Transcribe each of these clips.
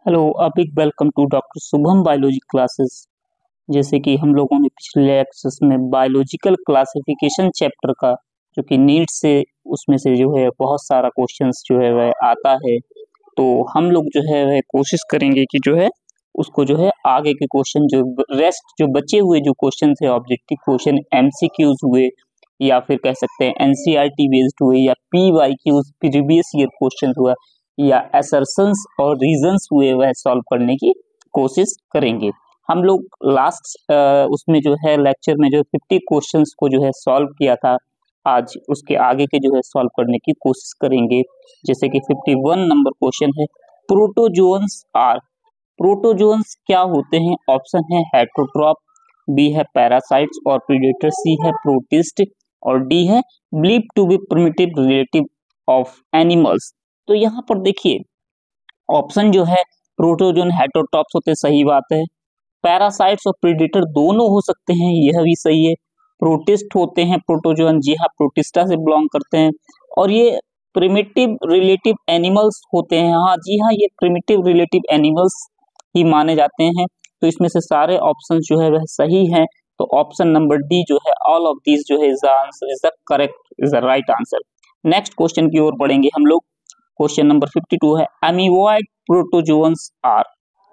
Hello, a big welcome to doctor Shubham biology classes. जैसे कि हम लोगों ने पिछले लेक्चर्स में बायोलॉजिकल क्लासिफिकेशन चैप्टर का जो कि नीट से उसमें से जो है बहुत सारा क्वेश्चंस जो है वह आता है। तो हम लोग जो है वह कोशिश करेंगे कि जो है उसको जो है आगे के क्वेश्चन जो रेस्ट जो बचे हुए जो क्वेश्चन थे, ऑब्जेक्टिव क्वेश्चन, एमसीक्यूज हुए या फिर कह सकते हैं एनसीईआरटी बेस्ड हुए या पीवाईक्यूज प्रीवियस ईयर क्वेश्चन हुआ या असर्शंस और रीजंस हुए वह सॉल्व करने की कोशिश करेंगे। हम लोग लास्ट उसमें जो है लेक्चर में जो 50 क्वेश्चंस को जो है सॉल्व किया था। आज उसके आगे के जो है सॉल्व करने की कोशिश करेंगे। जैसे कि 51 नंबर क्वेश्चन है, प्रोटोजोन्स आर। प्रोटोजोन्स क्या होते हैं? ऑप्शन है हेटरोट्रॉप, बी है पैरासाइट्स और प्रीडेटर, सी है प्रोटिस्ट और डी है believe to be primitive relative of animals. तो यहाँ पर देखिए ऑप्शन जो है प्रोटोजोन हेटरोट्रॉप्स होते, सही बात है। पैरासाइट्स और प्रीडेटर दोनों हो सकते हैं, यह भी सही है। प्रोटिस्ट होते हैं प्रोटोजोन, जी हाँ, प्रोटिस्टा से बिलोंग करते हैं। और ये प्रिमिटिव रिलेटिव एनिमल्स होते हैं, हाँ जी हाँ, ये प्रिमिटिव रिलेटिव एनिमल्स ही माने जाते हैं। तो इसमें से सारे ऑप्शन जो है वह सही है। तो ऑप्शन नंबर डी जो है ऑल ऑफ दिस जो है is the answer, is the correct, is the right answer. Next question की ओर बढ़ेंगे हम लोग। क्वेश्चन नंबर 52 है, अमीबॉइड प्रोटोजोन्स आर।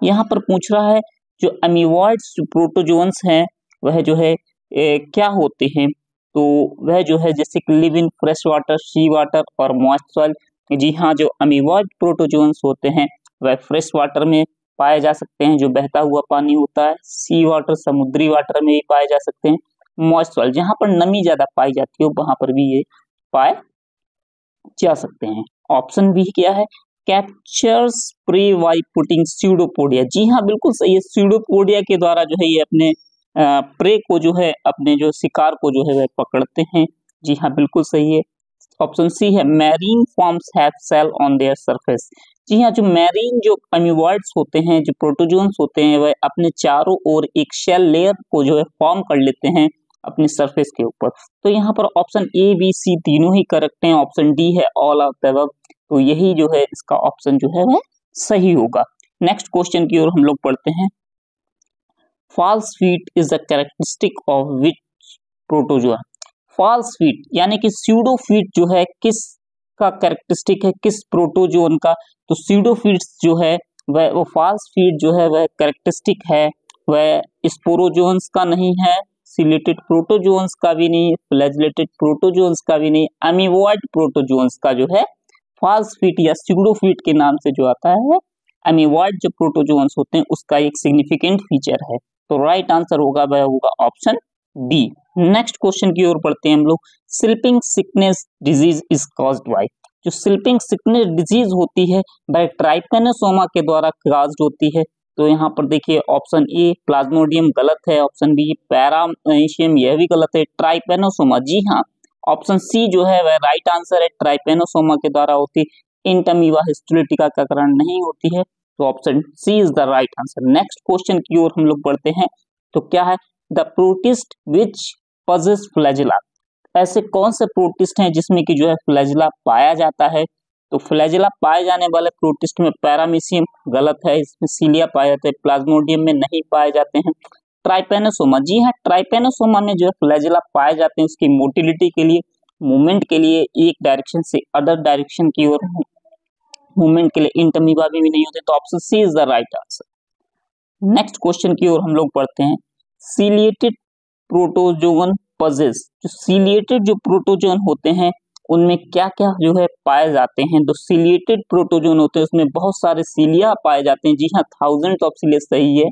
यहाँ पर पूछ रहा है जो अमीबॉइड्स प्रोटोजोन्स हैं वह जो है क्या होते हैं? तो वह जो है जैसे कि live in fresh water, sea water और मॉइस्ट सॉइल। जी हाँ, जो अमीबॉइड प्रोटोजोन्स होते हैं वह फ्रेश वाटर में पाए जा सकते हैं, जो बहता हुआ पानी होता है। सी वाटर, समुद्री वाटर में भी पाए जा सकते हैं। मॉइस्ट सॉइल, जहाँ पर नमी ज्यादा पाई जाती है वहां पर भी ये पाए जा सकते हैं। ऑप्शन बी क्या है? Captures prey by putting pseudopodia. जी हाँ, बिल्कुल सही है। स्यूडोपोडिया के द्वारा जो है ये अपने प्रे को जो है, अपने जो शिकार को जो है वह पकड़ते हैं। जी हाँ, बिल्कुल सही है। ऑप्शन सी है marine forms have cell on their surface. जी हाँ, जो मैरीन जो अमीबॉइड्स होते हैं, जो प्रोटोजोन्स होते हैं, वह अपने चारों ओर एक शेल लेयर को जो है फॉर्म कर लेते हैं अपने सरफेस के ऊपर। तो यहाँ पर ऑप्शन ए बी सी तीनों ही करेक्ट हैं। ऑप्शन डी है ऑल ऑफ द अबव, तो यही जो है इसका ऑप्शन जो है वह सही होगा। नेक्स्ट क्वेश्चन की ओर हम लोग पढ़ते हैं। False feet is the characteristic of which protozoa. False feet यानी कि स्यूडो फीट जो है किस का कैरेक्टरिस्टिक है, किस प्रोटोजोन का? तो स्यूडो फीट्स जो है वह, वो फॉल्स फीट जो है वह कैरेक्टरिस्टिक है वह स्पोरोजोन्स का नहीं है, सिलेटेड प्रोटोजोन्स का भी नहीं, फ्लैजिलेटेड प्रोटोजोन्स का भी नहीं, अमीबॉइड प्रोटोजोन्स का जो है फॉल्स फीट या स्यूडो फीट के नाम से जो आता है, अमीबॉइड जो प्रोटोजोन्स होते हैं उसका एक सिग्निफिकेंट फीचर है। तो राइट आंसर होगा वह होगा ऑप्शन डी। नेक्स्ट क्वेश्चन की ओर पढ़ते हैं हम लोग। Sleeping sickness disease is caused by. जो स्लीपिंग सिकनेस डिजीज होती है वह ट्राइपेनोसोमा के द्वारा कॉज्ड होती है। तो यहाँ पर देखिए ऑप्शन ए प्लाज्मोडियम गलत है, ऑप्शन बी पैरामीशियम यह भी गलत है, ट्राइपेनोसोमा जी हाँ, ऑप्शन सी जो है वह राइट आंसर है, ट्राइपेनोसोमा के द्वारा होती, इंटमीवा हिस्टोलिटिका का कारण नहीं होती है। तो option C is the right answer. Next question की ओर हम लोग बढ़ते हैं। तो क्या है? The protist which possess flagella. ऐसे कौन से प्रोटिस्ट हैं जिसमें कि जो है फ्लैजिला पाया जाता है? तो फ्लैजिला पाए जाने वाले प्रोटिस्ट में पैरामीशियम गलत है, इसमें सीलिया पाए जाते हैं, प्लाज्मोडियम में नहीं पाए जाते हैं। ट्राइपेनोसोमा, जी हाँ, ट्राइपेनोसोमा में जो है फ्लैजिला पाए जाते हैं उसकी मोटिलिटी के लिए, मूवमेंट के लिए, एक डायरेक्शन से अदर डायरेक्शन की ओर मूवमेंट के लिए। इंटमीबा भी नहीं होते। तो option C is the right answer. Next question की ओर हम लोग पढ़ते हैं। Ciliated protozoan possess. जो सीलिएटेड जो प्रोटोजोन होते हैं उनमें क्या क्या जो है पाए जाते हैं? तो सीलिएटेड प्रोटोजोन होते हैं उसमें बहुत सारे सीलिया पाए जाते हैं। जी हाँ, थाउजेंड ऑफ सीलिया सही है।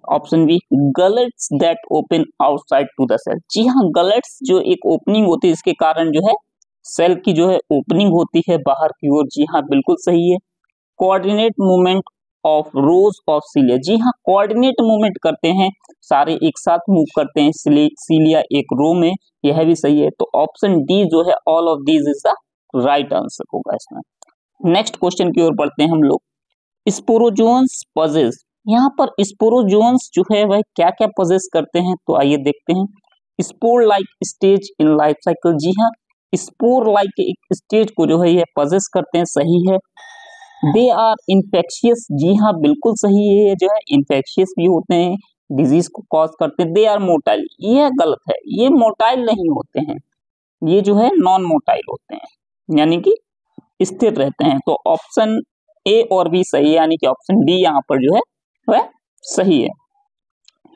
Option B gullets that open outside to the cell. जी हाँ, गलट्स जो एक ओपनिंग होती है इसके कारण जो है सेल की जो है ओपनिंग होती है बाहर की ओर। जी हाँ, बिल्कुल सही है। Coordinate movement of rows of cilia. जी हाँ, कोऑर्डिनेट मूवमेंट करते हैं, सारे एक साथ मूव करते हैं सीलिया एक रो में, यह भी सही है। तो ऑप्शन डी जो है all of these is the right answer होगा इसमें। नेक्स्ट क्वेश्चन की ओर पढ़ते हैं हम लोग। Sporozoans possess. यहाँ पर स्पोरोजोन्स जो है वह क्या क्या पजेस करते हैं? तो आइए देखते हैं। Spore like stage in life cycle. जी हाँ, स्पोर लाइक एक स्टेज को जो है यह पजेस करते हैं, सही है। दे आर इन्फेक्शियस, जी हाँ बिल्कुल सही है, ये जो है इन्फेक्शियस भी होते हैं, डिजीज को कॉज करते हैं। दे आर मोटाइल, ये गलत है, ये मोटाइल नहीं होते हैं, ये जो है नॉन मोटाइल होते हैं, यानी कि स्थिर रहते हैं। तो ऑप्शन ए और बी सही है, यानी कि ऑप्शन डी यहाँ पर जो है वह सही है।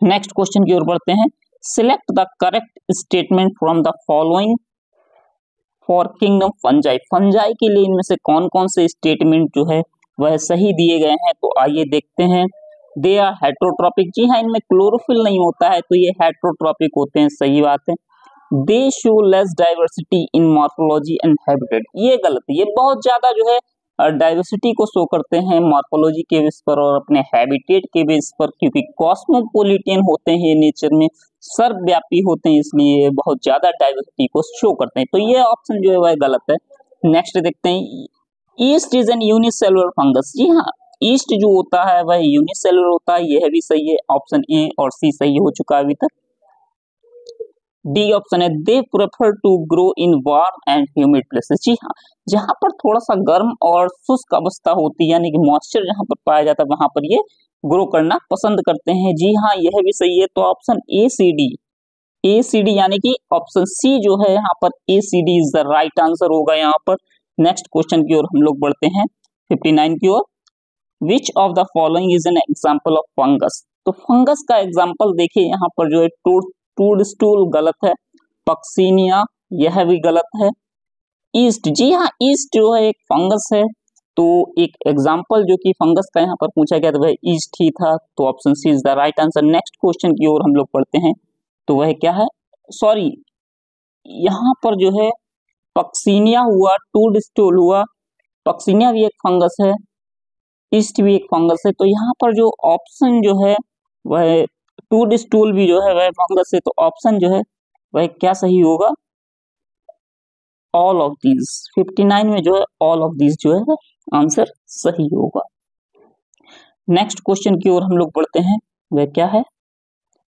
नेक्स्ट क्वेश्चन की ओर बढ़ते हैं। Select the correct statement from the following for kingdom fungi, fungi के लिए इनमें से कौन कौन से स्टेटमेंट जो है वह सही दिए गए हैं, तो आइए देखते हैं। दे आर हेट्रोट्रॉपिक, जी हाँ इनमें क्लोरोफिल नहीं होता है, तो ये हेट्रोट्रॉपिक होते हैं, सही बात है। दे show less diversity in morphology and habitat, ये गलत है, ये बहुत ज्यादा जो है डाइवर्सिटी को शो करते हैं मॉर्फोलॉजी के बेस पर और अपने हैबिटेट के बेस पर, क्योंकि कॉस्मोपोलिटियन होते हैं नेचर में, सर्वव्यापी होते हैं, इसलिए बहुत ज्यादा डाइवर्सिटी को शो करते हैं, तो ये ऑप्शन जो है वह गलत है। नेक्स्ट देखते हैं। Yeast is an unicellular fungus, जी हाँ ईस्ट जो होता है वह यूनिसेलुलर होता है, यह भी सही है, ऑप्शन ए और सी सही हो चुका है अभी तक। डी ऑप्शन है, they prefer to grow in warm and humid places, जी हाँ जहां पर थोड़ा सा गर्म और शुष्क अवस्था होती है, यानी कि मॉइस्चर जहां पर पाया जाता है वहां पर ये ग्रो करना पसंद करते हैं, जी हाँ यह भी सही है। तो ऑप्शन ए सी डी यानी कि ऑप्शन सी जो है यहाँ पर A C D is the right answer होगा यहाँ पर। नेक्स्ट क्वेश्चन की ओर हम लोग बढ़ते हैं 59 की ओर। Which of the following is an example of fungus, तो फंगस का एग्जाम्पल देखिए यहाँ पर जो है टूड स्टूल गलत है, पक्सीनिया यह भी गलत है, ईस्ट जी हाँ ईस्ट जो है एक फंगस है, तो एक एग्जाम्पल जो कि फंगस का यहाँ पर पूछा गया था वह ईस्ट ही था, तो option C is the right answer. Next question की ओर हम लोग पढ़ते हैं, तो वह क्या है, सॉरी यहाँ पर जो है पक्सीनिया हुआ, टूड स्टूल हुआ, पक्सीनिया भी एक फंगस है, ईस्ट भी एक फंगस है, तो यहाँ पर जो ऑप्शन जो है वह टूड स्टूल भी जो है वह फंगस है, तो ऑप्शन जो है वह क्या सही होगा, ऑल ऑफ दीज। 59 में जो है ऑल ऑफ दीज जो है आंसर सही होगा। नेक्स्ट क्वेश्चन की ओर हम लोग बढ़ते हैं, वह क्या है,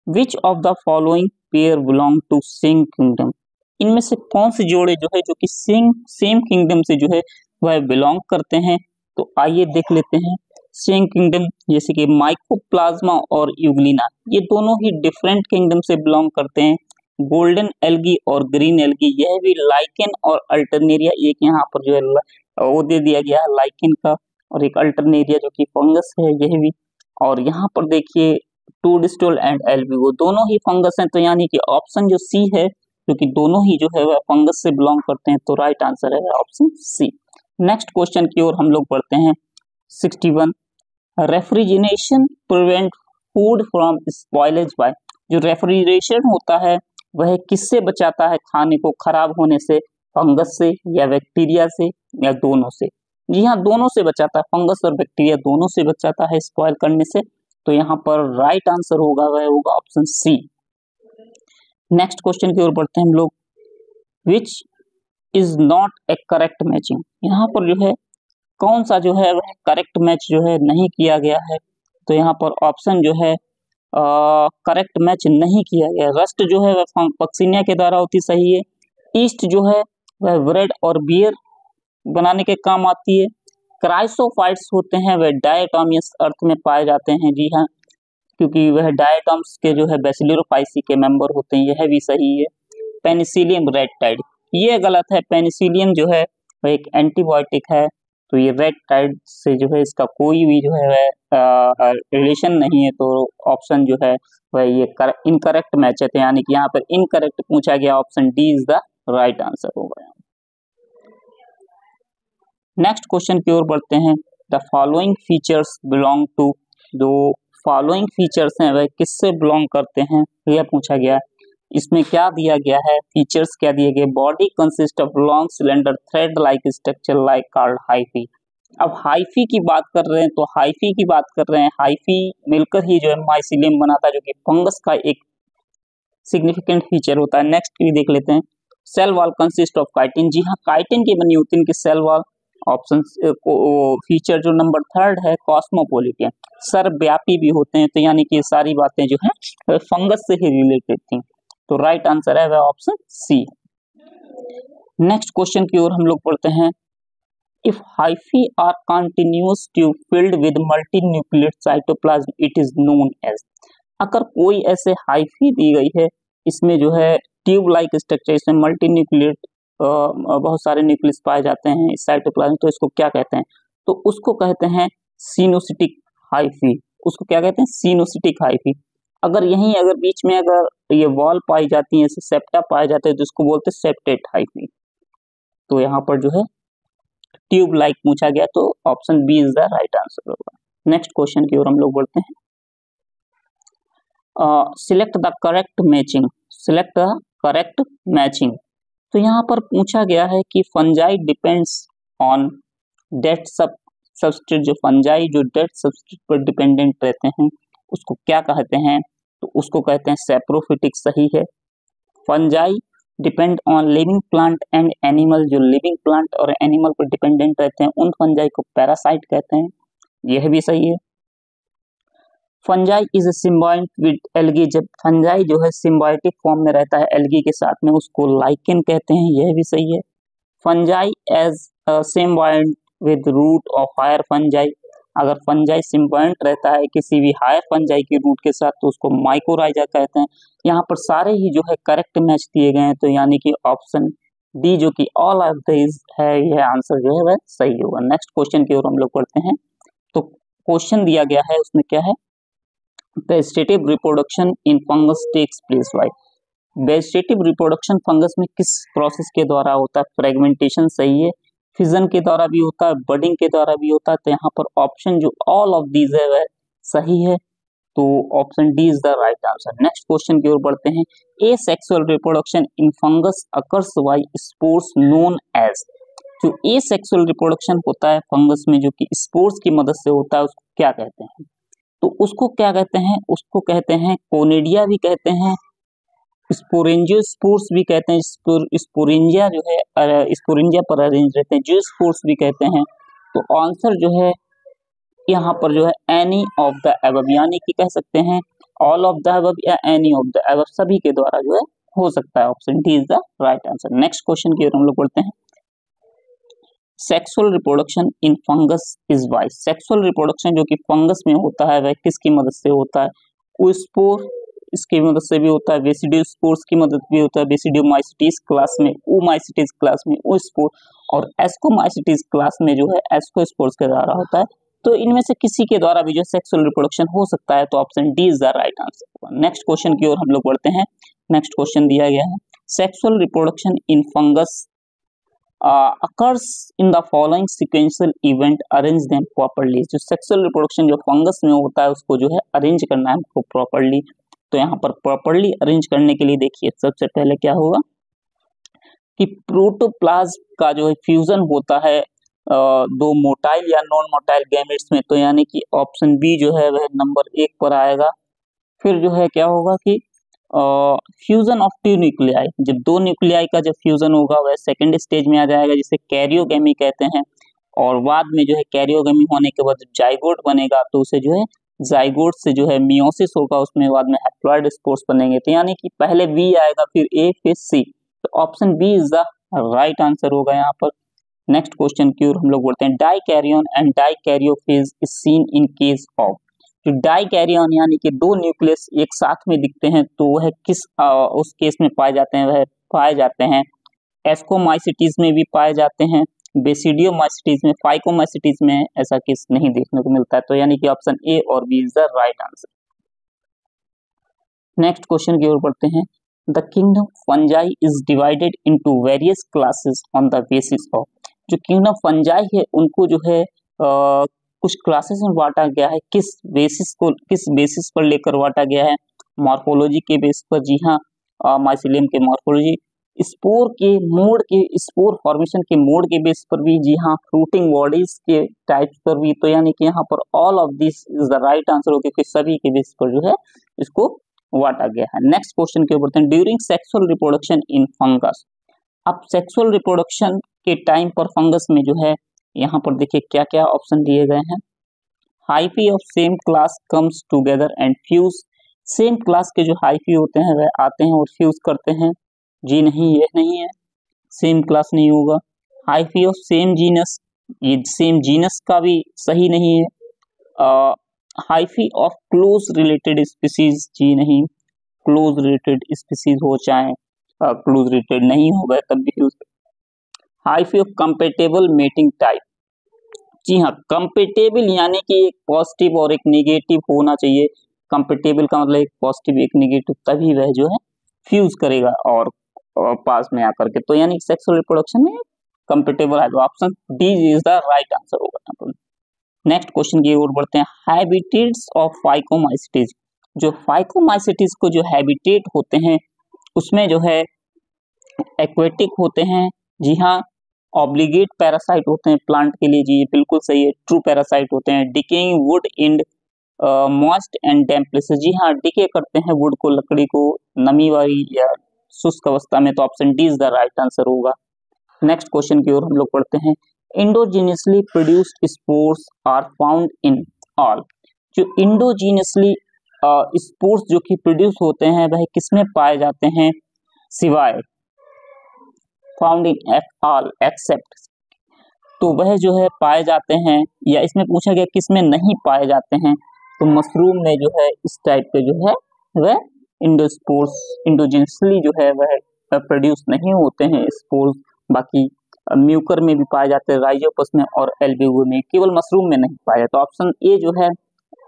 which of the following pair belong to same kingdom, इनमें से कौन से जोड़े जो है जो कि सेम किंगडम से जो है वह बिलोंग करते हैं, तो आइए देख लेते हैं। सेम किंगडम जैसे कि माइकोप्लाज्मा और यूग्लिना, ये दोनों ही डिफरेंट किंगडम से बिलोंग करते हैं। गोल्डन एल्गी और ग्रीन एल्गी, यह भी लाइकेन और अल्टरनेरिया, एक यहाँ पर जो है वो दे दिया गया है लाइकेन का, और एक अल्टरनेरिया जो कि फंगस है यह भी, और यहाँ पर देखिए टूड स्टूल एंड एल्गी वो दोनों ही फंगस हैं, तो यानी कि ऑप्शन जो सी है क्योंकि दोनों ही जो है वह फंगस से बिलोंग करते हैं, तो राइट आंसर है ऑप्शन सी। नेक्स्ट क्वेश्चन की ओर हम लोग बढ़ते हैं 61। Refrigeration prevent food from spoilage by, जो रेफ्रिजरेशन होता है वह किससे बचाता है खाने को खराब होने से, फंगस से या बैक्टीरिया से या दोनों से, जी हाँ दोनों से बचाता है, फंगस और बैक्टीरिया दोनों से बचाता है स्पॉइल करने से, तो यहाँ पर राइट आंसर होगा वह होगा ऑप्शन सी। नेक्स्ट क्वेश्चन की ओर बढ़ते हैं हम लोग, which is not A correct matching, यहाँ पर जो है कौन सा जो है वह करेक्ट मैच जो है नहीं किया गया है, तो यहाँ पर ऑप्शन जो है करेक्ट मैच नहीं किया गया। रस्ट जो है वह पक्सीनिया के द्वारा होती, सही है। ईस्ट जो है वह ब्रेड और बियर बनाने के काम आती है। क्राइसोफाइट्स होते हैं वह डायटोमियस अर्थ में पाए जाते हैं, जी हाँ क्योंकि वह डायटोम्स के जो है बेसिलोफाइसी के मेंबर होते हैं, यह भी सही है। पेनिसिलियम रेड टाइड, ये गलत है, पेनिसिलियम जो है वह एक एंटीबायोटिक है, तो ये रेड टाइड से जो है इसका कोई भी जो है रिलेशन नहीं है, तो ऑप्शन जो है वह ये इनकरेक्ट मैच है, तो यानी कि यहाँ पर इनकरेक्ट पूछा गया, option D is the right answer होगा। नेक्स्ट क्वेश्चन की ओर बढ़ते हैं। The following features belong to, जो फॉलोइंग फीचर्स हैं वह किससे बिलोंग करते हैं, यह पूछा गया। इसमें क्या दिया गया है, फीचर्स क्या दिए गए, body consist of long cylinder thread like structure like called hyphae. अब हाइफी की बात कर रहे हैं, तो हाइफी की बात कर रहे हैं, हाइफी मिलकर ही जो है माइसिलियम बनाता है, जो कि फंगस का एक सिग्निफिकेंट फीचर होता है। नेक्स्ट भी देख लेते हैं। Cell wall consist of chitin, जी हाँ काइटिन की बनी होती है इनकी सेल वॉल। ऑप्शन फीचर जो नंबर 3 है कॉस्मोपोलिटियन, सर्वव्यापी भी होते हैं, तो यानी कि सारी बातें जो है फंगस से ही रिलेटेड थी, तो राइट आंसर है वह ऑप्शन सी। नेक्स्ट क्वेश्चन की ओर हम लोग पढ़ते हैं। If hyphae are continuous tube filled with multinucleate cytoplasm, it is known as। अगर कोई ऐसे हाइफी दी गई है, इसमें जो है ट्यूब लाइक स्ट्रक्चर, इसमें मल्टीन्यूक्लिएट बहुत सारे न्यूक्लियस पाए जाते हैं इस साइटोप्लाज्म, तो इसको क्या कहते हैं? तो उसको कहते हैं सिनोसिटिक हाइफी। उसको क्या कहते हैं? सिनोसिटिक हाइफी। अगर यहीं अगर बीच में अगर ये वॉल पाई जाती है, सेप्टा पाए जाते हैं, तो इसको बोलते हैं सेप्टेट हाइफी। तो यहाँ पर जो है ट्यूब लाइक पूछा गया, तो option B is the right answer होगा। नेक्स्ट क्वेश्चन की ओर हम लोग बढ़ते हैं। Select the correct matching. Select the correct matching. तो यहाँ पर पूछा गया है कि fungi depends on dead substrate. जो फंजाई जो डेट सबस्ट्रेट पर डिपेंडेंट रहते हैं उसको क्या कहते हैं? तो उसको कहते हैं सैप्रोफिटिक। सही है। Fungi depend on living plant and animal. जो लिविंग प्लांट और एनिमल पर डिपेंडेंट रहते हैं उन फंजाई को पैरासाइट कहते हैं। यह भी सही है। Fungi is a symbiote with algae. जब फंजाई जो है सिम्बायोटिक फॉर्म में रहता है एल्गी के साथ में, उसको लाइकेन कहते हैं। यह भी सही है। Fungi as symbiont with root of higher fungi. अगर फंजाई सिम्बायोट रहता है किसी भी हायर फंजाई की रूट के साथ, तो उसको माइकोराइजा कहते हैं। यहाँ पर सारे ही जो है करेक्ट मैच दिए गए हैं, तो यानी कि ऑप्शन डी जो कि ऑल ऑफ दिस है, यह आंसर जो है वह सही होगा। नेक्स्ट क्वेश्चन की ओर हम लोग पढ़ते हैं। तो क्वेश्चन दिया गया है, उसमें क्या है? Vegetative reproduction in fungus takes place by. Vegetative reproduction fungus में किस प्रोसेस के द्वारा होता है? फ्रेगमेंटेशन सही है। फिजन के द्वारा भी होता है, बडिंग के द्वारा भी होता है। तो यहाँ पर ऑप्शन जो ऑल ऑफ दीज है वह सही है। तो option D is the right answer. Next question की ओर बढ़ते हैं। Asexual reproduction in fungus occurs by spores known as. जो ए सेक्सुअल रिप्रोडक्शन होता है फंगस में, जो कि स्पोर्स की मदद से होता है, उसको क्या कहते हैं? तो उसको क्या कहते हैं? उसको कहते हैं कोनिडिया भी कहते हैं, स्पोरेंजियोस्पोर्स भी कहते हैं। स्पोरेंजिया जो है स्पोरेंजिया पर अरेंज रहते हैं, जियोस्पोर्स भी कहते हैं। तो आंसर जो है यहाँ पर जो है एनी ऑफ द अबव, यानी कि कह सकते हैं ऑल ऑफ द अबव या एनी ऑफ द अबव, सभी के द्वारा जो है हो सकता है। Option D is the right answer. Next question की ओर हम लोग बढ़ते हैं। Sexual reproduction in fungus is by. Sexual reproduction जो कि फंगस में होता है वह किसकी मदद से होता है? ओस्पोर इसकी मदद से भी होता है, बेसिडियोस्पोर्स की मदद भी होता है। बेसिडियोमाइसिटीज क्लास में ओमाइसिटीज क्लास में ओस्पोर, और एस्कोमाइसिटीज क्लास में जो है एस्कोस्पोर्स के द्वारा होता है। तो इनमें से किसी के द्वारा भी जो सेक्सुअल रिप्रोडक्शन हो सकता है, तो option D is the right answer. Next question की ओर हम लोग बढ़ते हैं। नेक्स्ट क्वेश्चन दिया गया है, sexual reproduction in fungus occurs in the following sequential event, arrange them properly। जो सेक्सुअल रिप्रोडक्शन जो फंगस में होता है उसको जो है अरेंज करना है हमको प्रॉपर्ली। तो यहाँ पर प्रॉपर्ली अरेंज करने के लिए देखिए, सबसे पहले क्या होगा कि प्रोटोप्लाज्म का जो है फ्यूजन होता है दो मोटाइल या नॉन मोटाइल गैमेट्स में। तो यानी कि ऑप्शन बी जो है वह नंबर 1 पर आएगा। फिर जो है क्या होगा कि फ्यूजन ऑफ टू न्यूक्लियाई, जब दो न्यूक्लियाई का जब फ्यूजन होगा वह सेकंड स्टेज में आ जाएगा, जिसे कैरियोगेमी कहते हैं। और बाद में जो है कैरियोगेमी होने के बाद जाइगोट बनेगा, तो उसे जो है जाइगोट से जो है मियोसिस होगा, उसमें बाद में हैप्लॉइड स्पोर्स बनेंगे। तो यानी कि पहले बी आएगा, फिर ए, फिर सी। तो option B is the right answer होगा यहाँ पर। नेक्स्ट क्वेश्चन की ओर हम लोग बढ़ते हैं। Dikaryon and dikaryophase is seen in case of. जो डाइकैरियन यानी कि दो न्यूक्लियस एक साथ में दिखते हैं, तो वह किस उस केस में पाए जाते हैं? वह पाए जाते हैं एस्कोमाइसिटीज में भी पाए जाते हैं, बेसिडियोमाइसिटीज में, फाइकोमाइसिटीज में ऐसा केस नहीं देखने को मिलता है। तो यानी कि ऑप्शन ए और B is the right answer. Next question की ओर बढ़ते हैं। The kingdom fungi is divided into various classes on the basis of. जो किंगडम फंजाई है उनको जो है कुछ क्लासेस में बांटा गया है। किस बेसिस पर लेकर बांटा गया है? मॉर्फोलॉजी के बेस पर। जी हाँ, माइसिलियम के मॉर्फोलॉजी। स्पोर के मोड के, स्पोर फॉर्मेशन के मोड के बेस पर भी। जी हाँ, फ्रूटिंग बॉडीज के टाइप्स पर भी। तो यानी कि यहाँ पर all of this is the right answer, क्योंकि सभी के बेस पर जो है इसको बांटा गया है। नेक्स्ट क्वेश्चन के ऊपर during sexual reproduction in fungus. अब सेक्सुअल रिप्रोडक्शन के टाइम पर फंगस में जो है, यहाँ पर देखिए क्या क्या ऑप्शन दिए गए हैं। Hyphae of same class comes together and fuse. Same class के जो हाइफी होते हैं वह आते हैं और फ्यूज करते हैं। जी नहीं, यह नहीं है, सेम क्लास नहीं होगा। हाइफी ऑफ सेम जीनस ये सेम जीनस का भी सही नहीं है। Hyphae of close related species, जी नहीं, क्लोज रिलेटेड स्पीसीज हो चाहे क्लोज रिलेटेड नहीं हो गए तब भी use. Hyphae of compatible mating type, जी हाँ, कंपेटेबल यानी कि एक पॉजिटिव और एक नेगेटिव होना चाहिए। कंपेटेबल का मतलब एक पॉजिटिव एक नेगेटिव, तभी वह जो है फ्यूज करेगा और पास में आकर के, तो यानी सेक्सुअल रिप्रोडक्शन में कंपेटेबल है, तो option D is the right answer होगा यहाँ पर। नेक्स्ट क्वेश्चन की ओर बढ़ते हैं। हैबिटेट्स ऑफ फाइकोमाइसीटीज, जो फाइकोमाइसीटीज को जो हैबिटेट होते हैं उसमें जो है एक्वेटिक होते हैं, जी हाँ, ऑब्लिगेट पैरासाइट होते हैं प्लांट के लिए, जी ये बिल्कुल सही है, ट्रू पैरासाइट होते हैं, decaying wood in moist and damp places, जी हाँ, डिके करते हैं वुड को, लकड़ी को नमी वाली या शुष्क अवस्था में, तो option D is the right answer होगा। नेक्स्ट क्वेश्चन की ओर हम लोग पढ़ते हैं। Endogenously produced spores are found in all, जो इंडोजीनियसली स्पोर्स जो कि प्रोड्यूस होते हैं वह किसमें पाए जाते हैं, सिवाय फाउंड इन ऑल एक्सेप्ट, तो वह जो है पाए जाते हैं, या इसमें पूछा गया किसमें नहीं पाए जाते हैं, तो मशरूम में जो है इस टाइप के जो है वह इंडोस्पोर्स इंडोजेनियसली जो है वह प्रोड्यूस नहीं होते हैं स्पोर्स, बाकी म्यूकर में भी पाए जाते हैं, राइजोपस में और एल्ब्यूगो में, केवल मशरूम में नहीं पाए जाते, तो ऑप्शन ए जो है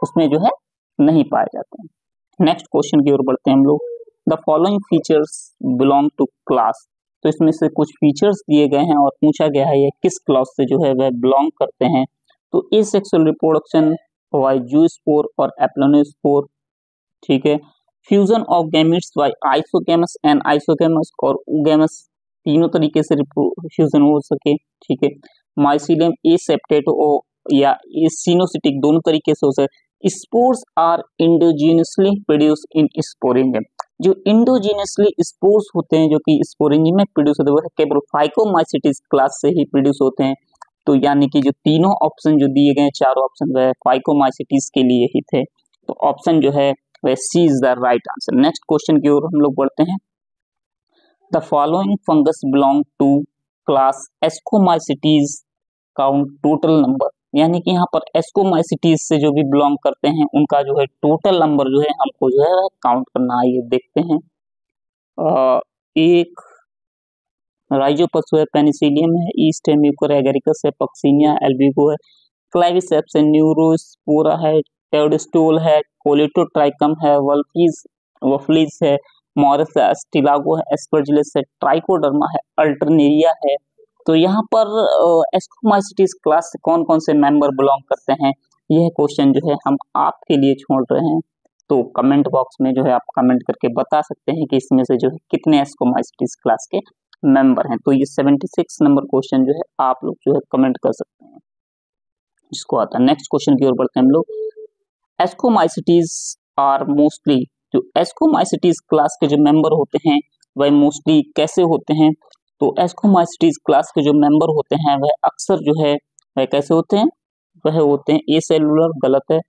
उसमें जो है नहीं पाए जाते हैं। नेक्स्ट क्वेश्चन की ओर बढ़ते हैं हम लोग। The following features belong to class, तो इसमें से कुछ फीचर्स दिए गए हैं और पूछा गया है ये किस क्लास से जो है वह बिलोंग करते हैं, तो asexual reproduction, by zoospore और एप्लोनोस्पोर, ठीक है, fusion of gametes by isogamous and isogamous और उगैमस, तीनों तरीके से फ्यूजन हो सके, ठीक है, माइसिलियम एसेप्टेट या सिनोसिटिक दोनों तरीके से हो सके। Spores are endogenously produce in sporangium, जो इंडोजीनियसली स्पोर्स होते हैं जो कि स्पोरेंजियम में प्रोड्यूस होते हैं वह केवल फाइकोमाइसीटीज क्लास से ही प्रोड्यूस होते हैं, तो यानी कि जो तीनों ऑप्शन जो दिए गए चारों ऑप्शन वह फाइकोमाइसीटीज के लिए ही थे, तो ऑप्शन जो है वह C is the right answer. Next question की ओर हम लोग बढ़ते हैं। The following fungus belong to class ascomycetes, count total number, यानी कि यहाँ पर एस्कोमाइसीटीज से जो भी बिलोंग करते हैं उनका जो है टोटल नंबर जो है हमको जो है काउंट करना है। ये देखते हैं, एक राइजोपस है, पेनिसिलियम है, ईस्ट है, म्यूकर एगरिकस है, पक्सिनिया, एल्बिगो है, क्लाइविसेप्स है, न्यूरोस्पोरा है, टेओडस्टोल है, कोलेटोट्राइकम है, वफलीज है, मॉरिस है, स्टिलागो है, एस्परजिलस है, ट्राइकोडर्मा है, अल्टरनेरिया है। तो यहाँ पर एस्कोमाइसीटीज क्लास से कौन कौन से मेंबर बिलोंग करते हैं, यह क्वेश्चन जो है हम आपके लिए छोड़ रहे हैं, तो कमेंट बॉक्स में जो है आप कमेंट करके बता सकते हैं कि इसमें से जो है कितने एस्कोमाइसीटीज क्लास के मेंबर हैं। तो ये 76 नंबर क्वेश्चन जो है आप लोग जो है कमेंट कर सकते हैं इसको आता है। नेक्स्ट क्वेश्चन की ओर बढ़ते हैं हम लोग। एस्कोमाइसीटीज आर मोस्टली, जो एस्कोमाइसीटीज क्लास के जो मेंबर होते हैं वह मोस्टली कैसे होते हैं, तो एस्कोमाइसीटीज क्लास के जो मेंबर होते हैं वह अक्सर जो है वह कैसे होते हैं, वह होते हैं ए सेलुलर, गलत है,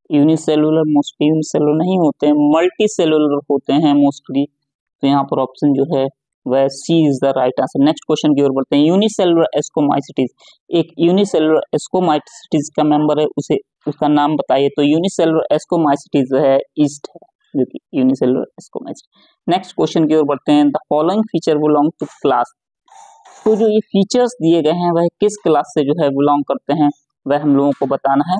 यूनिसेलुलर, मोस्टली यूनिसेलुलर नहीं होते हैं, मल्टी सेलुलर होते हैं मोस्टली, तो यहाँ पर ऑप्शन जो है वह C is the right answer. Next question की ओर बढ़ते हैं। यूनिसेलुलर एस्कोमाइसीटीज, एक यूनिसेलुलर एस्कोमाइसीटीज का मेंबर है, उसे उसका नाम बताइए, तो यूनिसेलुलर एस्कोमाइसीटीज जो है ईस्ट है, जो कि यूनिसेलुलर एस्कोमाइसीटीज। नेक्स्ट क्वेश्चन की ओर बढ़ते हैं। The following feature belong to class, तो जो ये फीचर्स दिए गए हैं वह किस क्लास से जो है बिलोंग करते हैं वह हम लोगों को बताना है,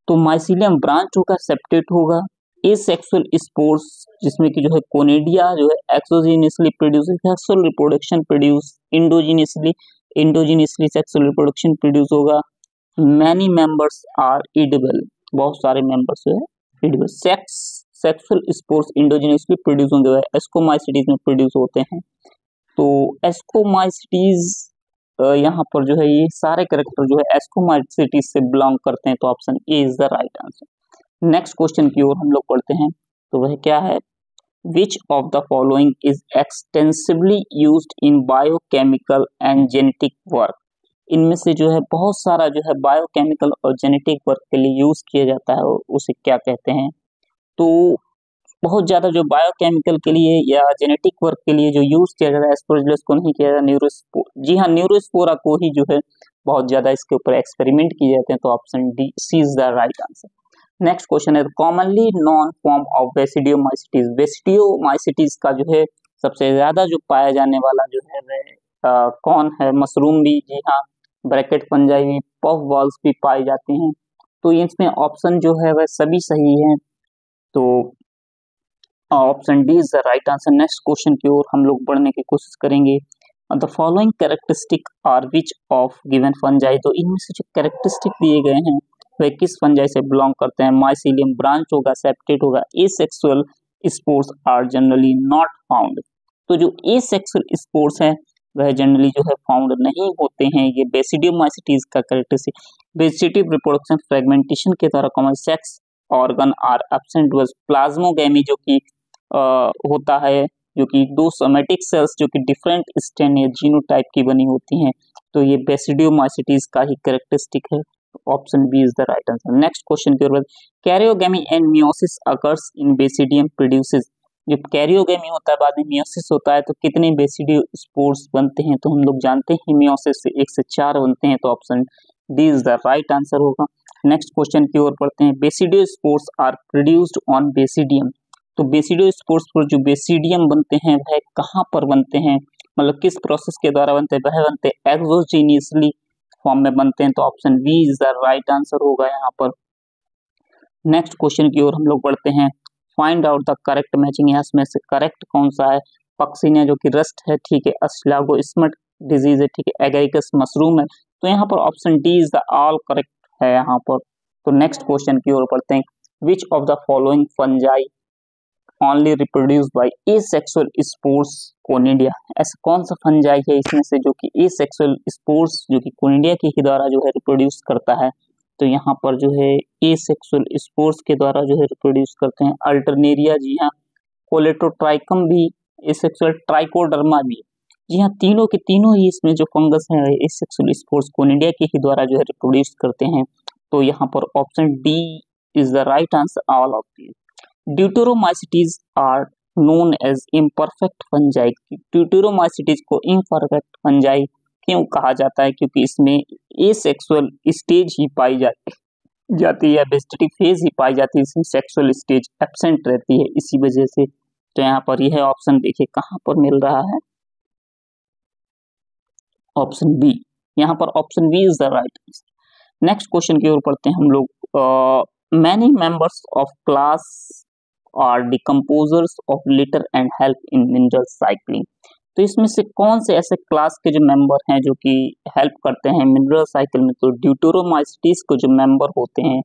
तो माइसिलियम ब्रांच होगा, सेप्टेट होगा, एसेक्सुअल स्पोर्स जिसमें कि जो है कोनेडिया जो है exogenously produce, sexual reproduction produce endogenously sexual reproduction produce होगा, मैनी मेंबर्स आर इडिबल, बहुत सारे मेंबर्स जो है edible, sexual spores endogenously produce होंगे वह एस्कोमाइसीटीज में प्रोड्यूस होते हैं, तो एस्कोमाइसीटीज यहाँ पर जो है ये सारे कैरेक्टर जो है एस्कोमाइसीटीज से बिलोंग करते हैं, तो option A is the right answer. Next question की ओर हम लोग पढ़ते हैं, तो वह क्या है, which of the following is extensively used in biochemical and genetic work, इनमें से जो है बहुत सारा जो है बायोकेमिकल और जेनेटिक वर्क के लिए यूज किया जाता है, उसे क्या कहते हैं, तो बहुत ज्यादा जो बायोकेमिकल के लिए या जेनेटिक वर्क के लिए जो यूज किया जाता है एस्परजिलस को नहीं किया जाता, जी हाँ न्यूरोस्पोरा को ही जो है बहुत ज्यादा इसके ऊपर एक्सपेरिमेंट किए जाते हैं। तो option D C is the right answer. Next question है commonly known form of basidiomycetes. Basidiomycetes का जो है सबसे ज्यादा जो पाया जाने वाला जो है वह कौन है? मशरूम भी, जी हाँ, ब्रैकेट फंजाई भी, पफ बॉल्स भी पाए जाते हैं। तो इसमें ऑप्शन जो है वह सभी सही है, तो option D is the right answer. Next question की ओर हम लोग बढ़ने की कोशिश करेंगे। The following characteristic are which of given fungi. तो इनमें से जो कैरेक्टरिस्टिक दिए गए हैं वे किस फंजाई से बिलोंग करते हैं? माइसीलियम ब्रांच होगा, सेप्टेट होगा। Asexual spores are generally not found. तो जो एसेक्सुअल स्पोर्स है वह जनरली जो है फाउंड नहीं होते हैं। ये बेसिडियोमाइसिटीज का कैरेक्टरिस्टिक। वेजिटेटिव रिप्रोडक्शन फ्रेगमेंटेशन के द्वारा common sex organ are absent was plasmogamy जो कि होता है, जो कि दो सोमेटिक सेल्स जो कि डिफरेंट स्टेन या जीनोटाइप की बनी होती हैं। तो ये बेसिडियोमाइसिटीज का ही कैरेक्टरिस्टिक है। Option B is the right answer. Next question की ओर karyogamy and meiosis occurs in basidium produces. जब कैरियोगेमी होता है बाद में मियोसिस होता है तो कितने बेसिडियो स्पोर्स बनते हैं? तो हम लोग जानते हैं मियोसिस से 1 से 4 बनते हैं। तो option D is the right answer होगा। नेक्स्ट क्वेश्चन की ओर पढ़ते हैं। Basidiospores are produced on basidium. तो बेसिडियो स्पोर्स पर जो बेसिडियम बनते हैं वह कहाँ पर बनते हैं, मतलब किस प्रोसेस के द्वारा बनते हैं? वह बनते हैं एक्सोजीनियसली फॉर्म में बनते हैं। तो option B is the right answer होगा यहाँ पर। नेक्स्ट क्वेश्चन की ओर हम लोग बढ़ते हैं। Find out the correct matching. यहाँ में से करेक्ट कौन सा है? पक्सिनिया जो कि रस्ट है, ठीक है। अस्लागोस्मट डिजीज है, ठीक है। एगरिकस मशरूम है। तो यहाँ पर option D is the all correct है यहाँ पर। तो नेक्स्ट क्वेश्चन की ओर पढ़ते हैं। विच of the following fungi only reproduce by asexual spores conidia. ऐसा कौन सा फंजाई है इसमें से जो कि एसेक्सुअल स्पोर्स जो कि कोनिडिया के ही द्वारा जो है रिप्रोड्यूस करता है? तो यहाँ पर जो है एसेक्सुअल स्पोर्स के द्वारा जो है रिप्रोड्यूस करते हैं अल्टरनेरिया, जी हाँ, कोलेटोट्राइकम भी, एसेक्सुअल ट्राइकोडर्मा भी। जी हाँ, तीनों के तीनों ही इसमें जो फंगस है एसेक्सुअल स्पोर्स कोनिडिया के ही द्वारा जो है रिप्रोड्यूस करते हैं। तो यहाँ पर option D is the right answer all of these. Deuteromycetes are known as imperfect fungi. Deuteromycetes को इम्परफेक्ट फंजाई क्यों कहा जाता है? क्योंकि इसमें एसेक्सुअल स्टेज ही पाई जाती है, वेजिटेटिव फेज ही पाई जाती है, इसमें सेक्सुअल स्टेज एब्सेंट रहती है, इसी वजह से। तो यहाँ पर यह ऑप्शन देखिए कहाँ पर मिल रहा है, ऑप्शन बी। यहाँ पर option B is the right answer. Next question की ओर पढ़ते हैं हम लोग। Many members of class are decomposers of litter and help in mineral cycling. तो इसमें से कौन से ऐसे क्लास के जो मेंबर हैं जो कि हेल्प करते हैं मिनरल साइकिल में? तो ड्यूटेरोमाइसिटीज के जो मेंबर होते हैं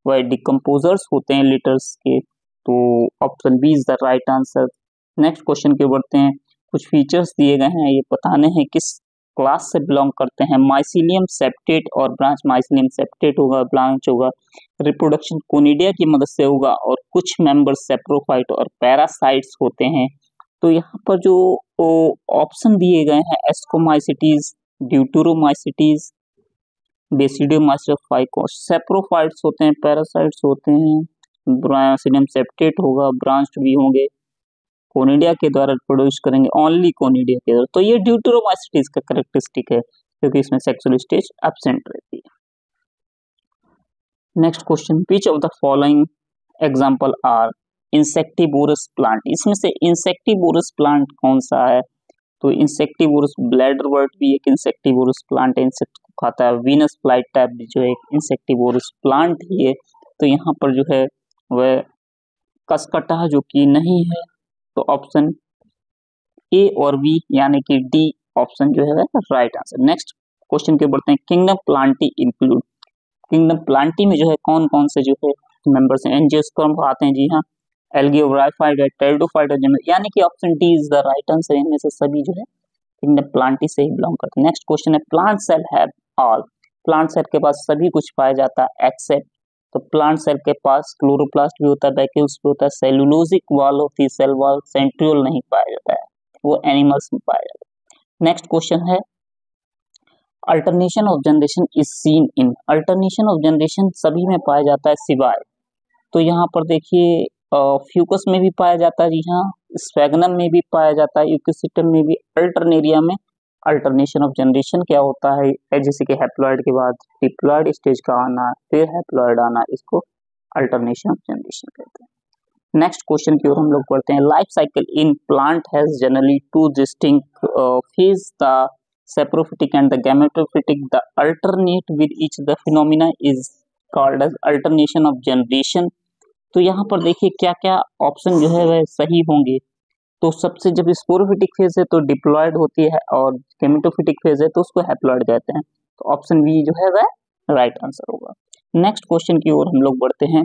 वह डिकम्पोजर्स होते हैं लिटर्स के। तो option B is the right answer. Next question की बढ़ते हैं। कुछ फीचर्स दिए गए हैं, ये बताने हैं किस क्लास से बिलोंग करते हैं। माइसीलियम सेप्टेट और ब्रांच। माइसीलियम सेप्टेट होगा, ब्रांच होगा। रिप्रोडक्शन कोनिडिया की मदद से होगा और कुछ मेंबर्स सेप्रोफाइट और पैरासाइट्स होते हैं। तो यहाँ पर जो ऑप्शन दिए गए हैं एस्कोमाइसिटीज, ड्यूटेरोमाइसिटीज, बेसिडियोमाइसिटीज, सेप्रोफाइट्स होते हैं, पैरासाइट्स होते हैं, ब्रांचिलियम सेप्टेट होगा, ब्रांच्ड भी होंगे, कोनिडिया के द्वारा प्रोड्यूस करेंगे, ओनली कोनिडिया के द्वारा। तो ये ड्यूटेरोमाइसिटीज का कैरेक्टरिस्टिक है क्योंकि इसमें सेक्सुअल स्टेज एब्सेंट रहती है। Next question, which of the following example are insectivorous plant. इसमें से इंसेक्टिवोरस प्लांट कौन सा है? तो इंसेक्टिवोरस ब्लैडरवर्ट भी एक इंसेक्टिवोरस प्लांट है, इंसेक्ट को खाता है। वीनस फ्लाइट टैप भी जो है एक इंसेक्टिवोरस प्लांट ही है। तो यहाँ पर जो है वह कसकटा जो कि नहीं है। तो ऑप्शन ए और बी यानी कि डी ऑप्शन जो है राइट आंसर। नेक्स्ट क्वेश्चन के बढ़ते हैं। Kingdom Plantae include. Kingdom Plantae में जो है कौन कौन से जो है मेंबर्स हैं? एंजियोस्पर्म आते हैं, जी हाँ, एल्गियोब्राइफाइड है, टेरिडोफाइट है, यानी कि option D is the right answer. इनमें से सभी जो है किंगडम प्लांटी से ही बिलोंग करते हैं। नेक्स्ट क्वेश्चन है। Plant cell have all. Plant cell के पास सभी कुछ पाया जाता है एक्सेप्ट। तो प्लांट सेल के पास क्लोरोप्लास्ट भी होता है, वैक्यूल्स भी होता है, सेलुलोजिक वॉल होती है, सेल वॉल, सेंट्रियोल नहीं पाया जाता है, वो एनिमल्स में पाया जाता है। नेक्स्ट क्वेश्चन है। Alternation of generation is seen in. Alternation of generation सभी में पाया जाता है सिवाय। तो यहाँ पर देखिए फ्यूकस में भी पाया जाता है, जी हाँ, स्फैग्नम में भी पाया जाता है, यूकेसिटम में भी, अल्टरनेरिया में अल्टरनेशन ऑफ जनरेशन क्या होता है, जैसे कि हैप्लॉइड के बाद डिप्लॉइड स्टेज का आना, फिर हैप्लॉइड आना, इसको अल्टरनेशन ऑफ जनरेशन कहते हैं। नेक्स्ट क्वेश्चन की ओर हम लोग पढ़ते हैं। Life cycle in plant has generally two distinct phase, the saprophytic and the gametophytic. The alternate with each the phenomena is called as alternation of generation. तो यहाँ पर देखिए क्या क्या ऑप्शन जो है वह सही होंगे। तो सबसे जब स्पोरोफिटिक फेज है तो डिप्लॉयड होती है, और गेमेटोफिटिक फेज है तो उसको हैप्लॉयड कहते हैं। तो ऑप्शन बी जो है वह राइट आंसर होगा। नेक्स्ट क्वेश्चन की ओर हम लोग बढ़ते हैं।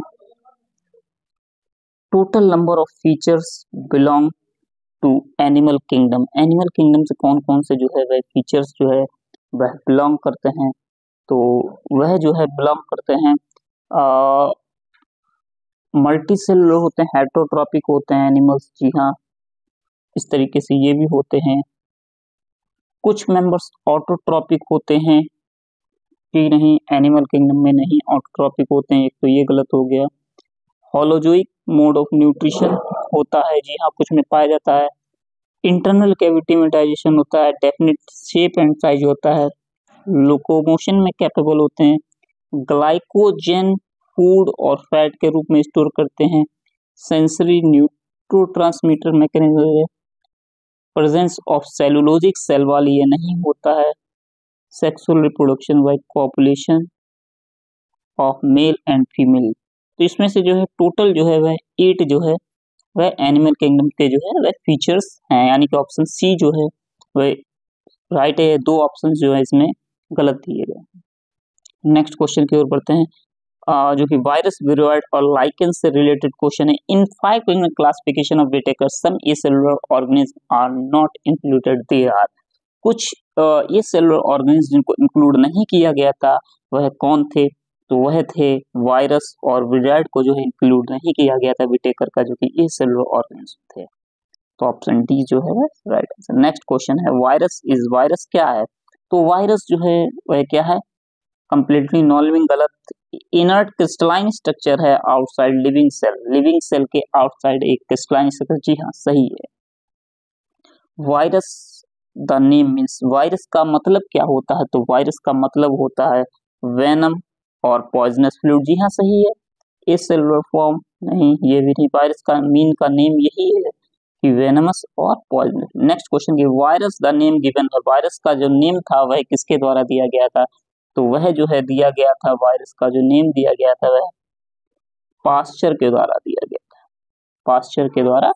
Total number of features belong to animal kingdom. Animal kingdom से कौन कौन से जो है वह फीचर्स जो है वह बिलोंग करते हैं, तो वह जो है बिलोंग करते हैं मल्टी सेलुलर होते हैं, हेटरोट्रॉपिक होते हैं एनिमल्स, जी हाँ, इस तरीके से ये भी होते हैं। कुछ मेंबर्स ऑटोट्रॉपिक होते हैं कि नहीं, एनिमल किंगडम में नहीं ऑटोट्रॉपिक होते हैं, एक तो ये गलत हो गया। होलोजोइक मोड ऑफ न्यूट्रिशन होता है, जी हाँ, कुछ में पाया जाता है। इंटरनल कैविटी में डाइजेशन होता है, डेफिनेट शेप एंड साइज होता है, लोकोमोशन में कैपेबल होते हैं, ग्लाइकोजन फूड और फैट के रूप में स्टोर करते हैं, सेंसरी न्यूरोट्रांसमीटर मैकेनिज्म है, प्रेजेंस ऑफ सेलुलोजिक सेल वाली ये नहीं होता है, sexual reproduction by copulation of male and female. तो इसमें से जो है टोटल जो है वह 8 जो है वह एनिमल किंगडम के जो है वह फीचर्स हैं, यानी कि ऑप्शन सी जो है वह राइट है, 2 ऑप्शन जो है इसमें गलत दिए गए। नेक्स्ट क्वेश्चन की ओर बढ़ते हैं, जो कि वायरस, विरोइड और लाइकेन से रिलेटेड क्वेश्चन है। In 5 classification of Whittaker some acellular organism are not included. There are कुछ ये सेलुलर ऑर्गेनिज्म जिनको इंक्लूड नहीं किया गया था, वह कौन थे, तो वह थे वायरस, और विरोइड को जो है इंक्लूड नहीं किया गया था विटेकर का, जो कि ये सेलुलर ऑर्गेनिज्म थे। तो ऑप्शन डी जो है वह राइट आंसर। नेक्स्ट क्वेश्चन है, वायरस क्या है, तो वायरस जो है वह क्या है, कंप्लीटली नॉन लिविंग, गलत। इनर्ट क्रिस्टलाइन स्ट्रक्चर है आउटसाइड लिविंग सेल के आउटसाइड एक क्रिस्टलाइन स्ट्रक्चर, जी हाँ, सही है। Virus the name means, virus का मतलब क्या होता है, तो वायरस का मतलब होता है वेनम और पॉइजनस फ्लूइड, जी हाँ, सही है। ए सेलुलर फॉर्म नहीं, ये भी नहीं, वायरस का मीन का नेम यही है कि वेनमस और पॉइजनस। नेक्स्ट क्वेश्चन की, वायरस द नेम गिवन है, वायरस का जो नेम था वह किसके द्वारा दिया गया था, तो वह जो है दिया गया था, वायरस का जो नेम दिया गया था वह पास्चर के द्वारा दिया गया था, पास्चर के द्वारा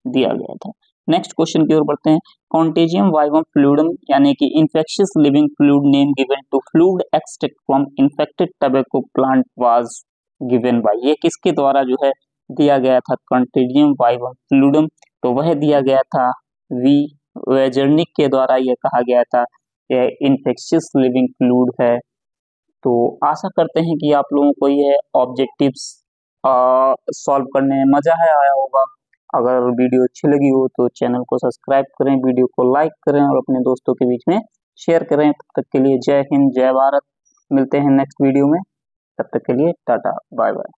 दिया गया था। नेक्स्ट क्वेश्चन की ओर बढ़ते हैं। कॉन्टेजियम वाइवम फ्लूइडम यानी कि infectious living fluid name given to fluid extract from infected tobacco plant was given by, ये किसके द्वारा जो है दिया गया था, कॉन्टेजियम वाइवम फ्लूइडम, तो वह दिया गया था वी वेजर्निक के द्वारा, यह कहा गया था यह इन्फेक्शियस लिविंग फ्लूइड है। तो आशा करते हैं कि आप लोगों को यह ऑब्जेक्टिव्स सॉल्व करने में मजा आया होगा। अगर वीडियो अच्छी लगी हो तो चैनल को सब्सक्राइब करें, वीडियो को लाइक करें और अपने दोस्तों के बीच में शेयर करें। तब तक के लिए जय हिंद, जय भारत। मिलते हैं नेक्स्ट वीडियो में, तब तक के लिए टाटा, बाय बाय।